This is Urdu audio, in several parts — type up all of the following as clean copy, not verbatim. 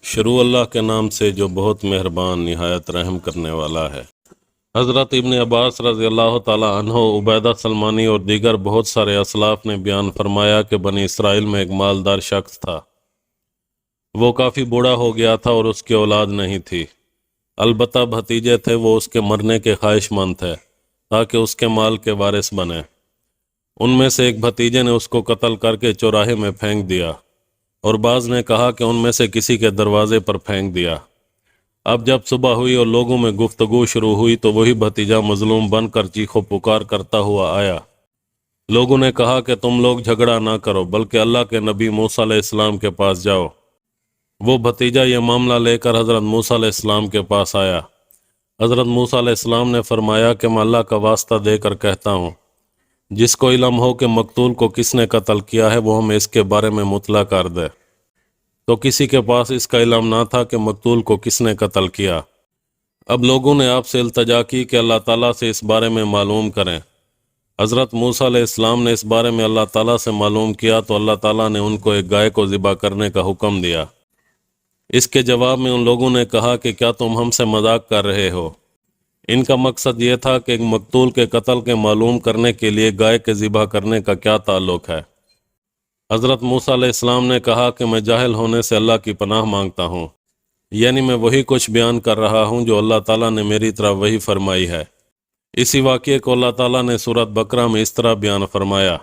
شروع اللہ کے نام سے جو بہت مہربان نہایت رحم کرنے والا ہے۔ حضرت ابن عباس رضی اللہ تعالیٰ عنہ، عبیدہ سلمانی اور دیگر بہت سارے اسلاف نے بیان فرمایا کہ بنی اسرائیل میں ایک مالدار شخص تھا۔ وہ کافی بوڑھا ہو گیا تھا اور اس کی اولاد نہیں تھی، البتہ بھتیجے تھے۔ وہ اس کے مرنے کے خواہش مند تھے تاکہ اس کے مال کے وارث بنے۔ ان میں سے ایک بھتیجے نے اس کو قتل کر کے چوراہے میں پھینک دیا، اور بعض نے کہا کہ ان میں سے کسی کے دروازے پر پھینک دیا۔ اب جب صبح ہوئی اور لوگوں میں گفتگو شروع ہوئی تو وہی بھتیجا مظلوم بن کر چیخ و پکار کرتا ہوا آیا۔ لوگوں نے کہا کہ تم لوگ جھگڑا نہ کرو بلکہ اللہ کے نبی موسیٰ علیہ السلام کے پاس جاؤ۔ وہ بھتیجا یہ معاملہ لے کر حضرت موسیٰ علیہ السلام کے پاس آیا۔ حضرت موسیٰ علیہ السلام نے فرمایا کہ میں اللہ کا واسطہ دے کر کہتا ہوں، جس کو علم ہو کہ مقتول کو کس نے قتل کیا ہے وہ ہمیں اس کے بارے میں مطلع کر دے۔ تو کسی کے پاس اس کا علم نہ تھا کہ مقتول کو کس نے قتل کیا۔ اب لوگوں نے آپ سے التجا کی کہ اللہ تعالیٰ سے اس بارے میں معلوم کریں۔ حضرت موسیٰ علیہ السلام نے اس بارے میں اللہ تعالیٰ سے معلوم کیا تو اللہ تعالیٰ نے ان کو ایک گائے کو ذبح کرنے کا حکم دیا۔ اس کے جواب میں ان لوگوں نے کہا کہ کیا تم ہم سے مذاق کر رہے ہو؟ ان کا مقصد یہ تھا کہ ایک مقتول کے قتل کے معلوم کرنے کے لیے گائے کے ذبح کرنے کا کیا تعلق ہے۔ حضرت موسیٰ علیہ السلام نے کہا کہ میں جاہل ہونے سے اللہ کی پناہ مانگتا ہوں، یعنی میں وہی کچھ بیان کر رہا ہوں جو اللہ تعالیٰ نے میری طرف وحی فرمائی ہے۔ اسی واقعے کو اللہ تعالیٰ نے سورۃ بقرہ میں اس طرح بیان فرمایا،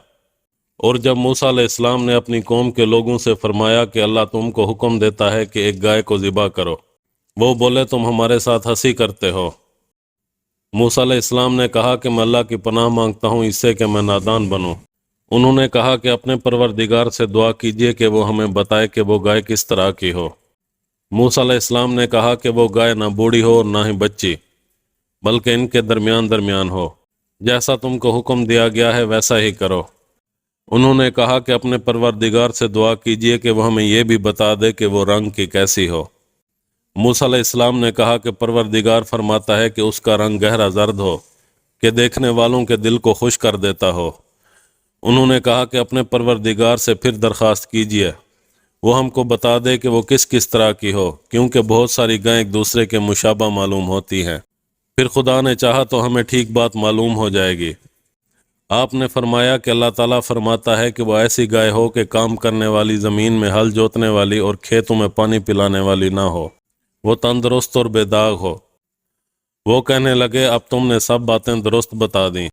اور جب موسیٰ علیہ السلام نے اپنی قوم کے لوگوں سے فرمایا کہ اللہ تم کو حکم دیتا ہے کہ ایک گائے کو ذبح کرو، وہ بولے تم ہمارے ساتھ ہنسی کرتے ہو۔ موسیٰ علیہ السلام نے کہا کہ میں اللہ کی پناہ مانگتا ہوں اس سے کہ میں نادان بنوں۔ انہوں نے کہا کہ اپنے پروردگار سے دعا کیجئے کہ وہ ہمیں بتائے کہ وہ گائے کس طرح کی ہو۔ موسیٰ علیہ السلام نے کہا کہ وہ گائے نہ بوڑھی ہو اور نہ ہی بچی، بلکہ ان کے درمیان ہو۔ جیسا تم کو حکم دیا گیا ہے ویسا ہی کرو۔ انہوں نے کہا کہ اپنے پروردگار سے دعا کیجئے کہ وہ ہمیں یہ بھی بتا دے کہ وہ رنگ کی کیسی ہو۔ موسیٰ علیہ السلام نے کہا کہ پروردگار فرماتا ہے کہ اس کا رنگ گہرا زرد ہو کہ دیکھنے والوں کے دل کو خوش کر دیتا ہو۔ انہوں نے کہا کہ اپنے پروردگار سے پھر درخواست کیجئے وہ ہم کو بتا دے کہ وہ کس طرح کی ہو، کیونکہ بہت ساری گائیں ایک دوسرے کے مشابہ معلوم ہوتی ہیں۔ پھر خدا نے چاہا تو ہمیں ٹھیک بات معلوم ہو جائے گی۔ آپ نے فرمایا کہ اللہ تعالیٰ فرماتا ہے کہ وہ ایسی گائے ہو کہ کام کرنے والی، زمین میں ہل جوتنے والی اور کھیتوں میں پانی پلانے والی نہ ہو، وہ تندرست اور بے داغ ہو۔ وہ کہنے لگے اب تم نے سب باتیں درست بتا دیں۔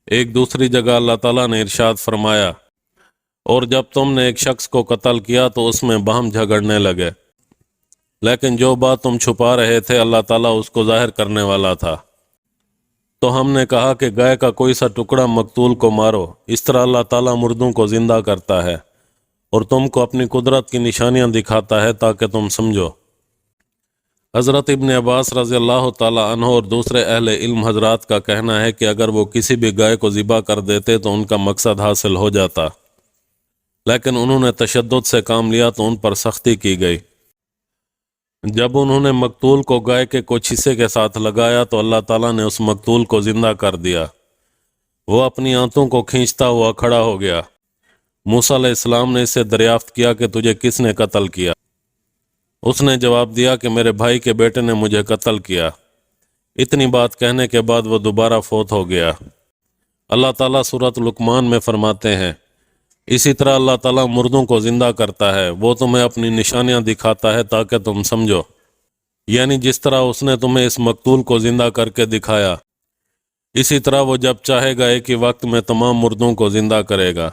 ایک دوسری جگہ اللہ تعالیٰ نے ارشاد فرمایا، اور جب تم نے ایک شخص کو قتل کیا تو اس میں باہم جھگڑنے لگے، لیکن جو بات تم چھپا رہے تھے اللہ تعالیٰ اس کو ظاہر کرنے والا تھا۔ تو ہم نے کہا کہ گائے کا کوئی سا ٹکڑا مقتول کو مارو، اس طرح اللہ تعالیٰ مردوں کو زندہ کرتا ہے اور تم کو اپنی قدرت کی نشانیاں دکھاتا ہے تاکہ تم سمجھو۔ حضرت ابن عباس رضی اللہ تعالیٰ عنہ اور دوسرے اہل علم حضرات کا کہنا ہے کہ اگر وہ کسی بھی گائے کو ذبح کر دیتے تو ان کا مقصد حاصل ہو جاتا، لیکن انہوں نے تشدد سے کام لیا تو ان پر سختی کی گئی۔ جب انہوں نے مقتول کو گائے کے کچھ حصے کے ساتھ لگایا تو اللہ تعالیٰ نے اس مقتول کو زندہ کر دیا۔ وہ اپنی آنتوں کو کھینچتا ہوا کھڑا ہو گیا۔ موسیٰ علیہ السلام نے اس سے دریافت کیا کہ تجھے کس نے قتل کیا؟ اس نے جواب دیا کہ میرے بھائی کے بیٹے نے مجھے قتل کیا۔ اتنی بات کہنے کے بعد وہ دوبارہ فوت ہو گیا۔ اللہ تعالیٰ سورۃ لقمان میں فرماتے ہیں، اسی طرح اللہ تعالیٰ مردوں کو زندہ کرتا ہے، وہ تمہیں اپنی نشانیاں دکھاتا ہے تاکہ تم سمجھو، یعنی جس طرح اس نے تمہیں اس مقتول کو زندہ کر کے دکھایا، اسی طرح وہ جب چاہے گا ایک ہی وقت میں تمام مردوں کو زندہ کرے گا۔